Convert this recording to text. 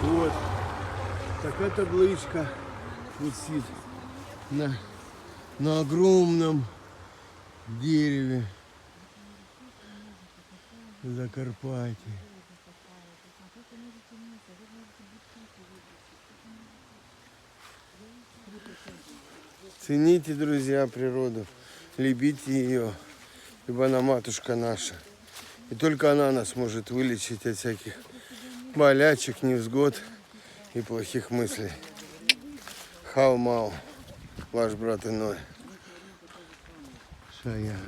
Вот. Такая табличка висит на огромном дереве в Закарпатье. Цените, друзья, природу, любите ее, ибо она матушка наша. И только она нас может вылечить от всяких болячек, невзгод и плохих мыслей. Хау-мау, ваш брат иной. Шаян.